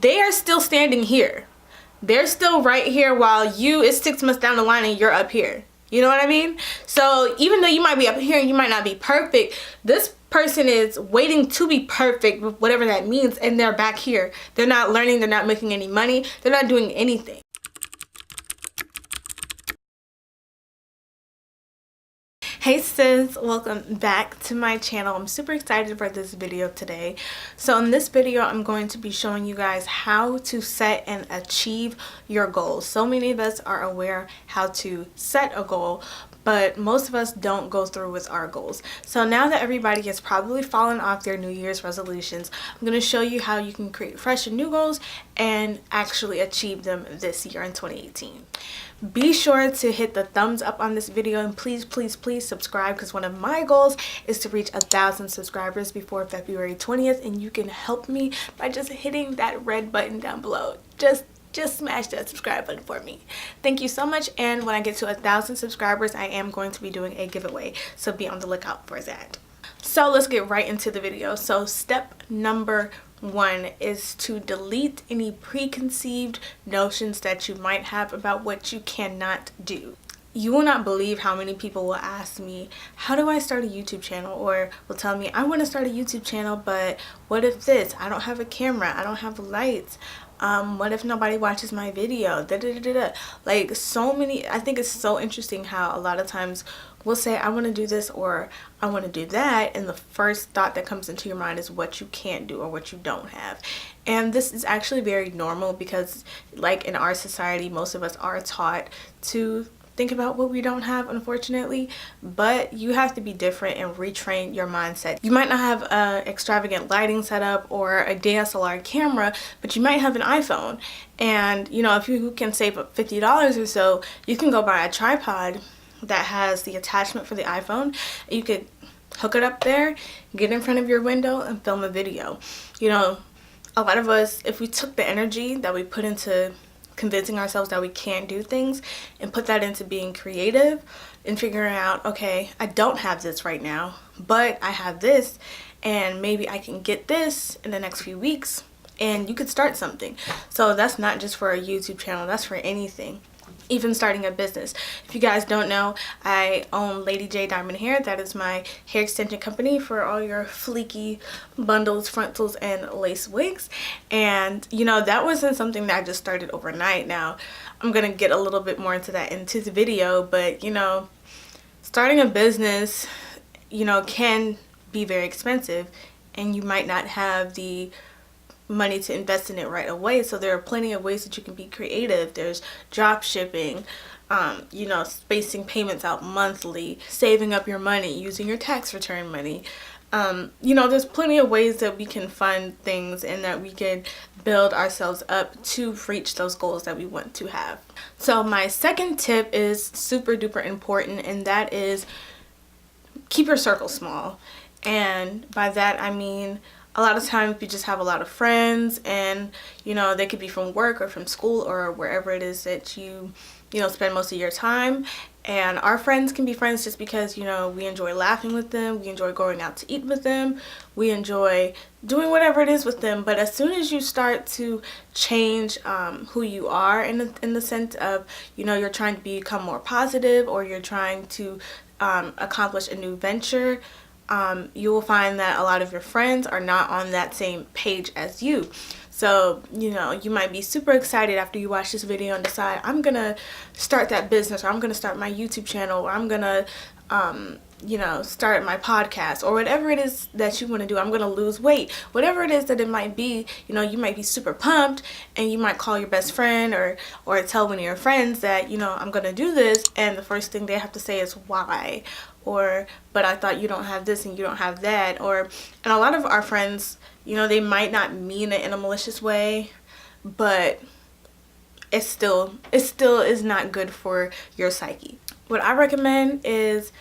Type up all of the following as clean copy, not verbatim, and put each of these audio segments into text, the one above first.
they are still standing here. They're still right here while it's 6 months down the line and you're up here. You know what I mean? So even though you might be up here and you might not be perfect, this person is waiting to be perfect, whatever that means, and they're back here. They're not learning, they're not making any money, they're not doing anything. Hey sis, welcome back to my channel. I'm super excited for this video today. So in this video, I'm going to be showing you guys how to set and achieve your goals. So many of us are aware how to set a goal, but most of us don't go through with our goals. So now that everybody has probably fallen off their New Year's resolutions, I'm going to show you how you can create fresh and new goals and actually achieve them this year in 2018. Be sure to hit the thumbs up on this video, and please subscribe, because one of my goals is to reach 1,000 subscribers before February 20th, and you can help me by just hitting that red button down below. Just smash that subscribe button for me. Thank you so much. And when I get to 1,000 subscribers, I am going to be doing a giveaway, so be on the lookout for that. So let's get right into the video. So step number 1 is to delete any preconceived notions that you might have about what you cannot do. You will not believe how many people will ask me, how do I start a YouTube channel? Or will tell me, I want to start a YouTube channel, but what if this? I don't have a camera, I don't have lights. What if nobody watches my video? Like, so many. I think it's so interesting how a lot of times we'll say, I want to do this or I want to do that, and the first thought that comes into your mind is what you can't do or what you don't have. And this is actually very normal because, like, in our society, most of us are taught to think about what we don't have, unfortunately, but you have to be different and retrain your mindset. You might not have an extravagant lighting setup or a DSLR camera, but you might have an iPhone. And you know, if you can save up $50 or so, you can go buy a tripod that has the attachment for the iPhone. You could hook it up there, get in front of your window, and film a video. You know, a lot of us, if we took the energy that we put into convincing ourselves that we can't do things and put that into being creative and figuring out, okay, I don't have this right now, but I have this, and maybe I can get this in the next few weeks, and you could start something. So that's not just for a YouTube channel, that's for anything. Even starting a business. If you guys don't know, I own Lady J Diamond Hair. That is my hair extension company for all your fleeky bundles, frontals, and lace wigs. And you know, that wasn't something that I just started overnight. Now I'm gonna get a little bit more into that into the video, but you know, starting a business, you know, can be very expensive, and you might not have the money to invest in it right away. So there are plenty of ways that you can be creative. There's drop shipping, you know, spacing payments out monthly, saving up your money, using your tax return money. You know, there's plenty of ways that we can fund things and that we can build ourselves up to reach those goals that we want to have. So my second tip is super duper important, and that is keep your circle small. And by that I mean, a lot of times we just have a lot of friends, and you know, they could be from work or from school or wherever it is that you know, spend most of your time. And our friends can be friends just because, you know, we enjoy laughing with them, we enjoy going out to eat with them, we enjoy doing whatever it is with them. But as soon as you start to change who you are in the sense of, you know, you're trying to become more positive, or you're trying to accomplish a new venture, you will find that a lot of your friends are not on that same page as you. So, you know, you might be super excited after you watch this video and decide, I'm gonna start that business, or I'm gonna start my YouTube channel, or I'm gonna you know, start my podcast, or whatever it is that you want to do. I'm gonna lose weight, whatever it is that it might be. You know, you might be super pumped, and you might call your best friend or tell one of your friends that, you know, I'm gonna do this, and the first thing they have to say is why, or but I thought you don't have this and you don't have that. And a lot of our friends, you know, they might not mean it in a malicious way, but it still is not good for your psyche. What I recommend is,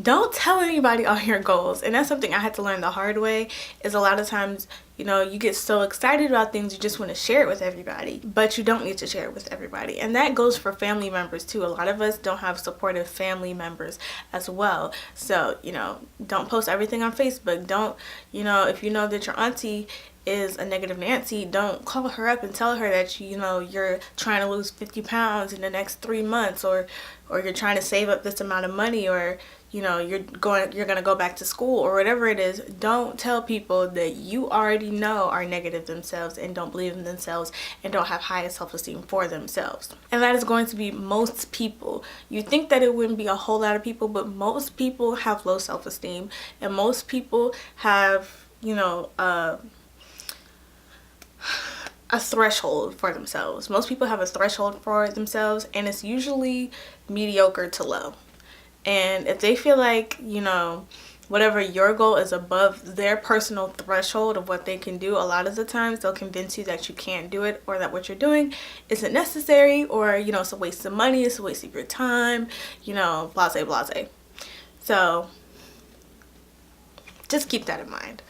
don't tell anybody all your goals. And that's something I had to learn the hard way, is a lot of times, you know, you get so excited about things, you just want to share it with everybody, but you don't need to share it with everybody. And that goes for family members too. A lot of us don't have supportive family members as well. So, you know, don't post everything on Facebook. Don't, you know, if you know that your auntie is a negative Nancy, don't call her up and tell her that you're trying to lose 50 pounds in the next 3 months, or you're trying to save up this amount of money, or you're gonna go back to school, or whatever it is. Don't tell people that you already know are negative themselves and don't believe in themselves and don't have high self-esteem for themselves. And that is going to be most people. You think that it wouldn't be a whole lot of people, but most people have low self-esteem, and most people have a threshold for themselves. Most people have a threshold for themselves, and it's usually mediocre to low. And if they feel like, whatever your goal is above their personal threshold of what they can do, a lot of the times they'll convince you that you can't do it, or that what you're doing isn't necessary, or, it's a waste of money, it's a waste of your time, blase, blase. So just keep that in mind.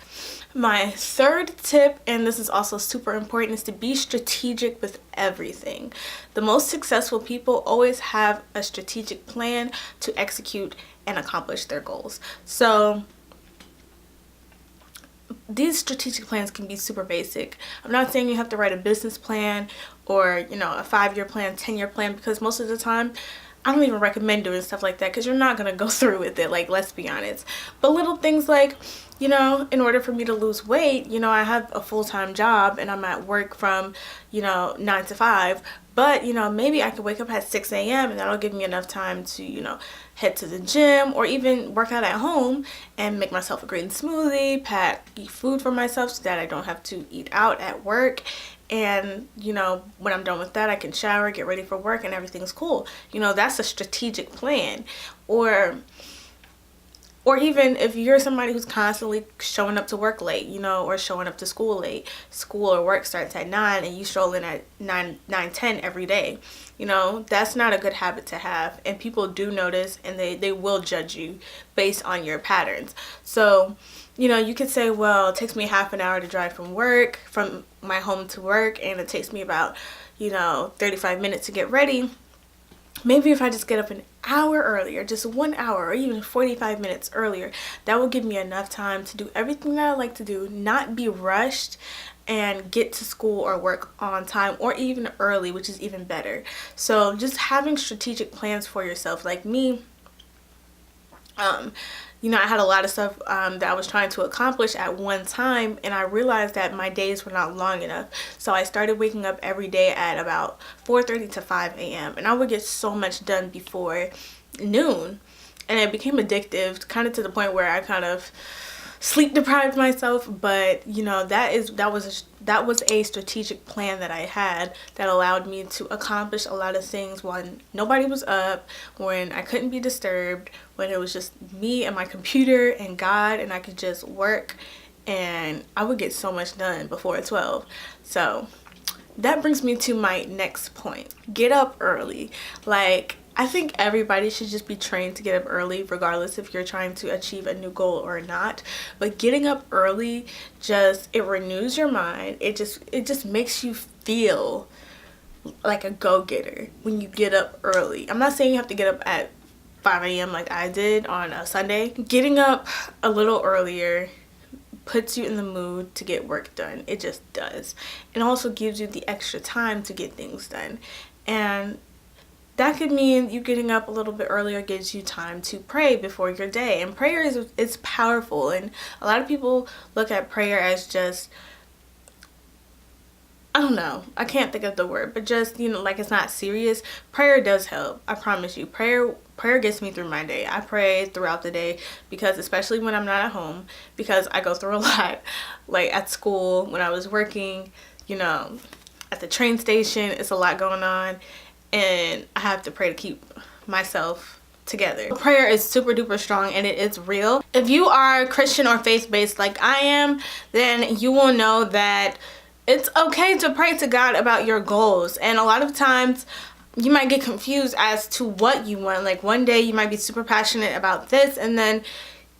My third tip, and this is also super important, is to be strategic with everything. The most successful people always have a strategic plan to execute and accomplish their goals. So these strategic plans can be super basic. I'm not saying you have to write a business plan or, a 5-year plan, 10-year plan, because most of the time I don't even recommend doing stuff like that, because you're not going to go through with it, like, let's be honest. But little things like, in order for me to lose weight, I have a full-time job and I'm at work from, 9 to 5. But, maybe I could wake up at 6 a.m. and that'll give me enough time to, head to the gym, or even work out at home and make myself a green smoothie, eat food for myself so that I don't have to eat out at work. And, when I'm done with that, I can shower, get ready for work, and everything's cool. That's a strategic plan. Or even if you're somebody who's constantly showing up to work late, or showing up to school late. School or work starts at 9 and you stroll in at 9:10 every day. That's not a good habit to have. And people do notice, and they will judge you based on your patterns. So, you could say, well, it takes me half an hour to drive from my home to work, and it takes me about, 35 minutes to get ready. Maybe if I just get up an hour earlier, just 1 hour, or even 45 minutes earlier, that will give me enough time to do everything that I like to do, not be rushed, and get to school or work on time, or even early, which is even better. So just having strategic plans for yourself. Like me, I had a lot of stuff that I was trying to accomplish at one time, and I realized that my days were not long enough. So I started waking up every day at about 4:30 to 5 a.m. and I would get so much done before noon, and it became addictive, kind of to the point where I kind of sleep deprived myself. But that was a strategic plan that I had that allowed me to accomplish a lot of things when nobody was up, when I couldn't be disturbed, when it was just me and my computer and God, and I could just work, and I would get so much done before 12. So that brings me to my next point. Get up early. I think everybody should just be trained to get up early, regardless if you're trying to achieve a new goal or not. But getting up early, it renews your mind. It just makes you feel like a go-getter when you get up early. I'm not saying you have to get up at 5 a.m. like I did on a Sunday. Getting up a little earlier puts you in the mood to get work done. It just does. It also gives you the extra time to get things done. And that could mean you getting up a little bit earlier gives you time to pray before your day. And prayer is powerful. And a lot of people look at prayer as just, I don't know, I can't think of the word, but just, like it's not serious. Prayer does help. I promise you. Prayer gets me through my day. I pray throughout the day, because especially when I'm not at home, because I go through a lot. Like at school, when I was working, at the train station, it's a lot going on. And I have to pray to keep myself together. Prayer is super duper strong, and it is real. If you are Christian or faith-based like I am, then you will know that it's okay to pray to God about your goals. And a lot of times you might get confused as to what you want. Like one day you might be super passionate about this, and then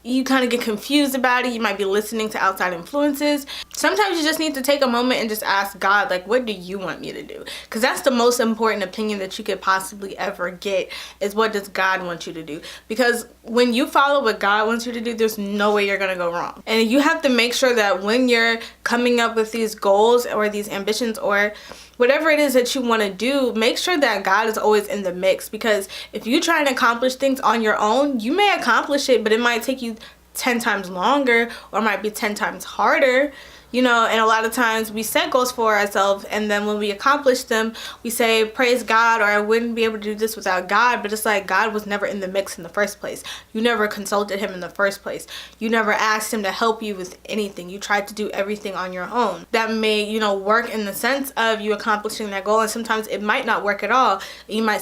you kind of get confused about it. You might be listening to outside influences. Sometimes you just need to take a moment and just ask God, like, what do you want me to do? Because that's the most important opinion that you could possibly ever get, is what does God want you to do? Because when you follow what God wants you to do, there's no way you're going to go wrong. And you have to make sure that when you're coming up with these goals or these ambitions or whatever it is that you want to do, make sure that God is always in the mix. Because if you try and accomplish things on your own, you may accomplish it, but it might take you 10 times longer, or it might be 10 times harder. You know, and a lot of times we set goals for ourselves, and then when we accomplish them, we say, praise God, or I wouldn't be able to do this without God. But it's like, God was never in the mix in the first place. You never consulted him in the first place. You never asked him to help you with anything. You tried to do everything on your own. That may, you know, work in the sense of you accomplishing that goal, and sometimes it might not work at all. You might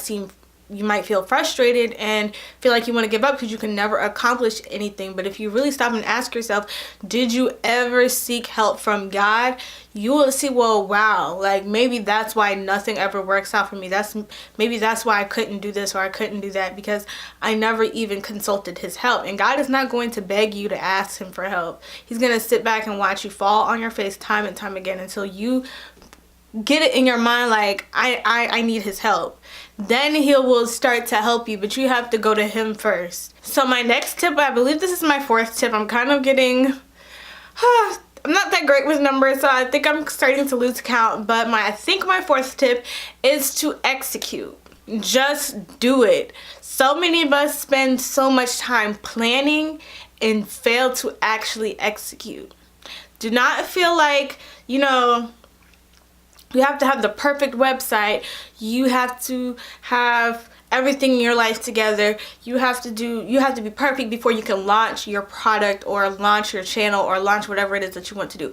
feel frustrated and feel like you want to give up because you can never accomplish anything. But if you really stop and ask yourself, did you ever seek help from God? You will see, well, wow, like maybe that's why nothing ever works out for me. Maybe that's why I couldn't do this or I couldn't do that, because I never even consulted his help. And God is not going to beg you to ask him for help. He's going to sit back and watch you fall on your face time and time again until you get it in your mind, like, I need his help. Then he will start to help you, but you have to go to him first. So my next tip, I believe this is my 4th tip. I'm kind of getting, I'm not that great with numbers, so I think I'm starting to lose count. But I think my 4th tip is to execute. Just do it. So many of us spend so much time planning and fail to actually execute. Do not feel like, you know, you have to have the perfect website. You have to have everything in your life together. You have to be perfect before you can launch your product or launch your channel or launch whatever it is that you want to do.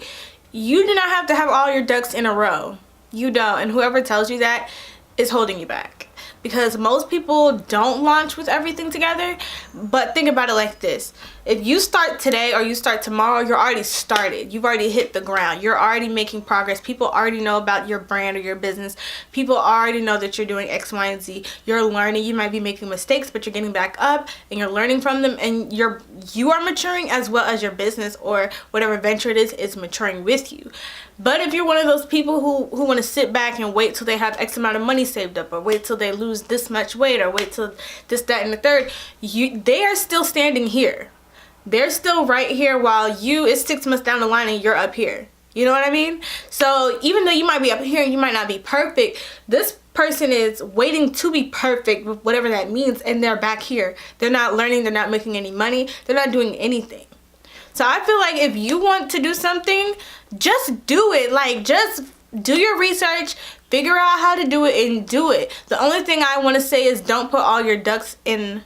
You do not have to have all your ducks in a row. You don't. And whoever tells you that is holding you back. Because most people don't launch with everything together. But think about it like this. If you start today or you start tomorrow, you're already started. You've already hit the ground. You're already making progress. People already know about your brand or your business. People already know that you're doing X, Y, and Z. You're learning. You might be making mistakes, but you're getting back up and you're learning from them. And you are maturing, as well as your business or whatever venture it is maturing with you. But if you're one of those people who want to sit back and wait till they have X amount of money saved up, or wait till they lose this much weight, or wait till this, that, and the third, they are still standing here. They're still right here while it's 6 months down the line and you're up here. You know what I mean? So even though you might be up here and you might not be perfect, this person is waiting to be perfect, whatever that means, and they're back here. They're not learning. They're not making any money. They're not doing anything. So I feel like if you want to do something, just do it. Like, just do your research, figure out how to do it, and do it. The only thing I want to say is don't put all your eggs in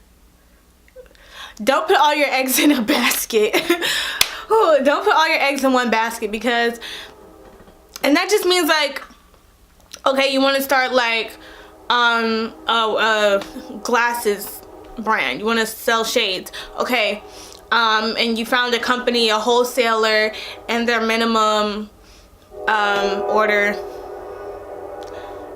a basket. Ooh, don't put all your eggs in one basket, and that just means, like, okay, you want to start like glasses brand. You want to sell shades. Okay. And you found a company, a wholesaler, and their minimum order.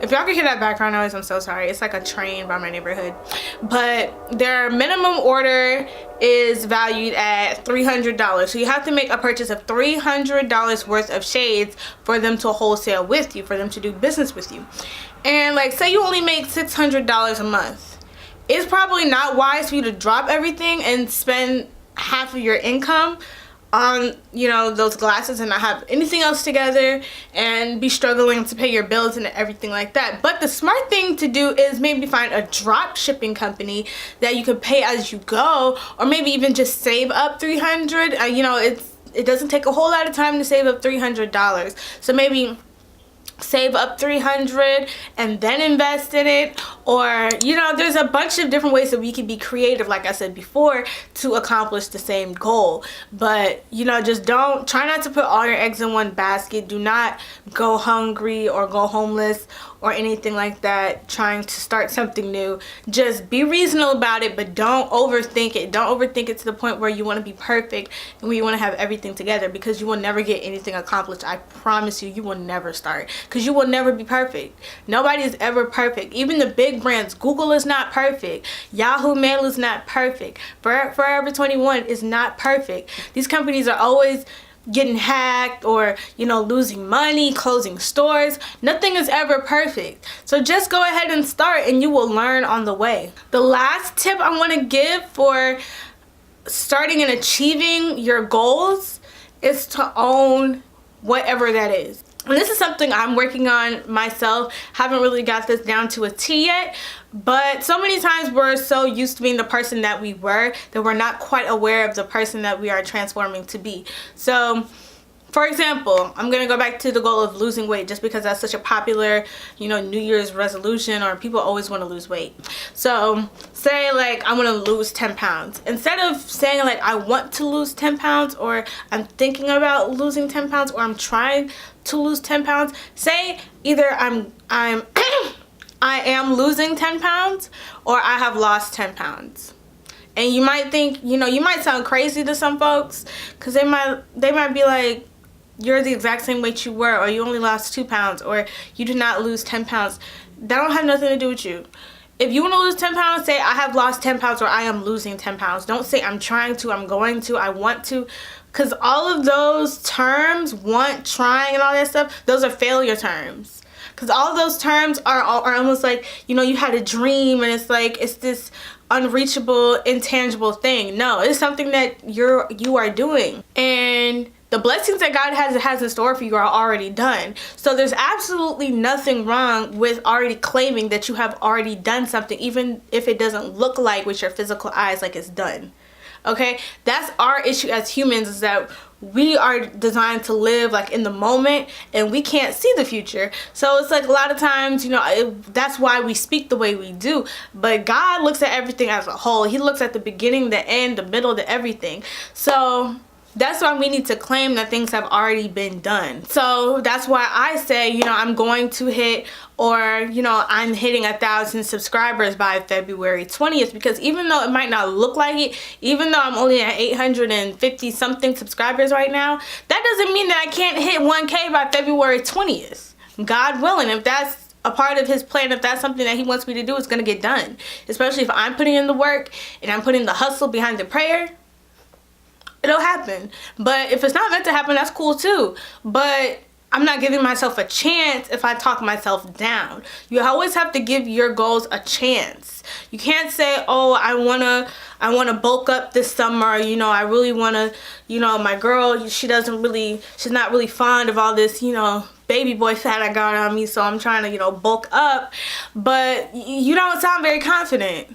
If y'all can hear that background noise, I'm so sorry. It's like a train by my neighborhood. But their minimum order is valued at $300. So you have to make a purchase of $300 worth of shades for them to wholesale with you, for them to do business with you. And like, say you only make $600 a month. It's probably not wise for you to drop everything and spend half of your income on, you know, those glasses and not have anything else together and be struggling to pay your bills and everything like that. But the smart thing to do is maybe find a drop shipping company that you can pay as you go, or maybe even just save up $300. You know, it doesn't take a whole lot of time to save up $300. So maybe save up $300 and then invest in it. Or, you know, there's a bunch of different ways that we can be creative, like I said before, to accomplish the same goal. But, you know, just try not to put all your eggs in one basket. Do not go hungry or go homeless or anything like that trying to start something new. Just be reasonable about it, but don't overthink it. Don't overthink it to the point where you want to be perfect and where you want to have everything together, because you will never get anything accomplished. I promise you, you will never start. because you will never be perfect. Nobody is ever perfect. Even the big brands, Google is not perfect. Yahoo Mail is not perfect. Forever 21 is not perfect. These companies are always getting hacked or, you know, losing money, closing stores. Nothing is ever perfect. So just go ahead and start and you will learn on the way. The last tip I want to give for starting and achieving your goals is to own whatever that is. And this is something I'm working on myself. Haven't really got this down to a T yet, but so many times we're so used to being the person that we were that we're not quite aware of the person that we are transforming to be. So for example, I'm gonna go back to the goal of losing weight just because that's such a popular, you know, New Year's resolution, or people always want to lose weight. So say like I want to lose 10 pounds. Instead of saying like I want to lose 10 pounds or I'm thinking about losing 10 pounds or I'm trying to lose 10 pounds, say either I am losing 10 pounds or I have lost 10 pounds. And you might think, you know, you might sound crazy to some folks because they might be like, you're the exact same weight you were, or you only lost 2 pounds, or you did not lose 10 pounds. That don't have nothing to do with you. If you want to lose 10 pounds, say I have lost 10 pounds or I am losing 10 pounds. Don't say I'm trying to, I'm going to, I want to. Because all of those terms, want, trying, and all that stuff, those are failure terms. Because all of those terms are almost like, you know, you had a dream and it's like, it's this unreachable, intangible thing. No, it's something that you are doing. And the blessings that God has in store for you are already done. So there's absolutely nothing wrong with already claiming that you have already done something, even if it doesn't look like with your physical eyes like it's done. Okay, that's our issue as humans, is that we are designed to live like in the moment and we can't see the future. So it's like a lot of times, you know, that's why we speak the way we do. But God looks at everything as a whole. He looks at the beginning, the end, the middle, the everything. So that's why we need to claim that things have already been done. So that's why I say, you know, I'm going to hit, or, you know, I'm hitting 1,000 subscribers by February 20th, because even though it might not look like it, even though I'm only at 850 something subscribers right now, that doesn't mean that I can't hit 1K by February 20th. God willing, if that's a part of his plan, if that's something that he wants me to do, it's going to get done. Especially if I'm putting in the work and I'm putting the hustle behind the prayer. It'll happen. But if it's not meant to happen, that's cool too. But I'm not giving myself a chance if I talk myself down. You always have to give your goals a chance. You can't say, oh, I wanna bulk up this summer, you know, I really wanna, you know, my girl, she's not really fond of all this, you know, baby boy fat I got on me, so I'm trying to, you know, bulk up. But you don't sound very confident.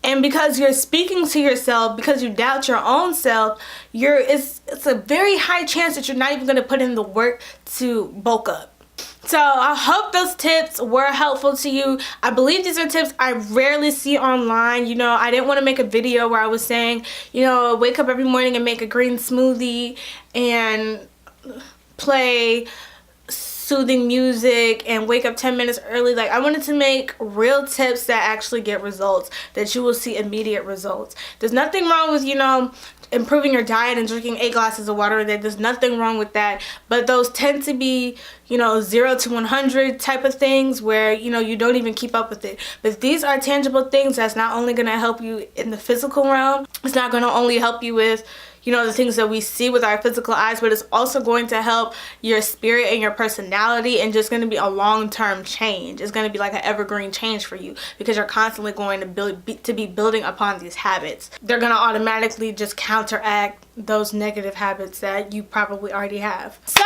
And because you're speaking to yourself, because you doubt your own self, it's a very high chance that you're not even going to put in the work to bulk up. So I hope those tips were helpful to you. I believe these are tips I rarely see online. You know, I didn't want to make a video where I was saying, you know, wake up every morning and make a green smoothie and play soothing music and wake up 10 minutes early. Like, I wanted to make real tips that actually get results, that you will see immediate results. There's nothing wrong with, you know, improving your diet and drinking 8 glasses of water a day. There's nothing wrong with that, but those tend to be, you know, 0 to 100 type of things where, you know, you don't even keep up with it. But these are tangible things that's not only going to help you in the physical realm, it's not going to only help you with, you know, the things that we see with our physical eyes, but it's also going to help your spirit and your personality, and just going to be a long-term change. It's going to be like an evergreen change for you, because you're constantly going to be building upon these habits. They're going to automatically just counteract those negative habits that you probably already have. So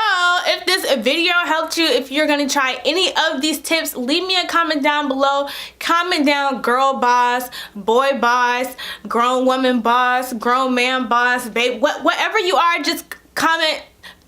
if this video helped you, if you're going to try any of these tips, leave me a comment down below. Comment down girl boss, boy boss, grown woman boss, grown man boss, babe, whatever you are, just comment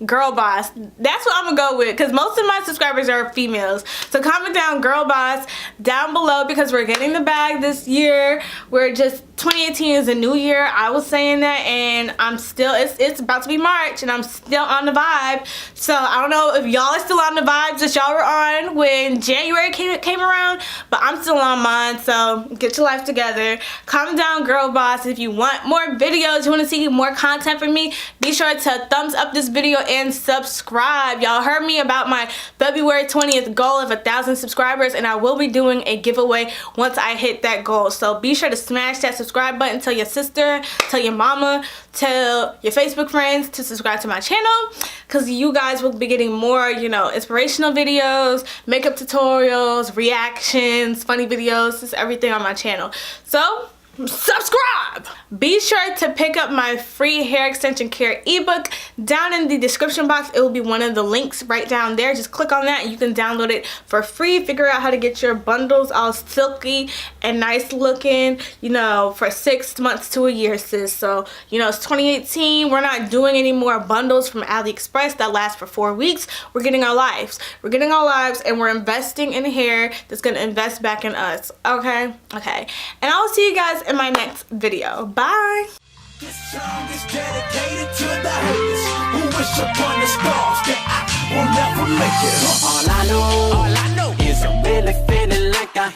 girl boss. That's what I'm gonna go with, because most of my subscribers are females. So comment down girl boss down below, because we're getting the bag this year. We're just 2018 is a new year. I was saying that, and I'm still, it's about to be March and I'm still on the vibe. So I don't know if y'all are still on the vibes that y'all were on when January came around, but I'm still on mine. So get your life together. Comment down girl boss if you want more videos, you want to see more content from me. Be sure to thumbs up this video and subscribe. Y'all heard me about my February 20th goal of 1,000 subscribers, and I will be doing a giveaway once I hit that goal. So be sure to smash that subscribe button. Tell your sister, tell your mama, tell your Facebook friends to subscribe to my channel, because you guys will be getting more, you know, inspirational videos, makeup tutorials, reactions, funny videos, just everything on my channel. So subscribe. Be sure to pick up my free hair extension care ebook down in the description box. It will be one of the links right down there. Just click on that and you can download it for free. Figure out how to get your bundles all silky and nice looking, you know, for 6 months to a year, sis. So, you know, it's 2018. We're not doing any more bundles from AliExpress that last for 4 weeks. We're getting our lives. We're getting our lives, and we're investing in hair that's going to invest back in us. Okay? Okay. And I'll see you guys in my next video. Bye. This song is dedicated to the haters who wish upon the stars that I will never make it. All I know is I'm really feeling like I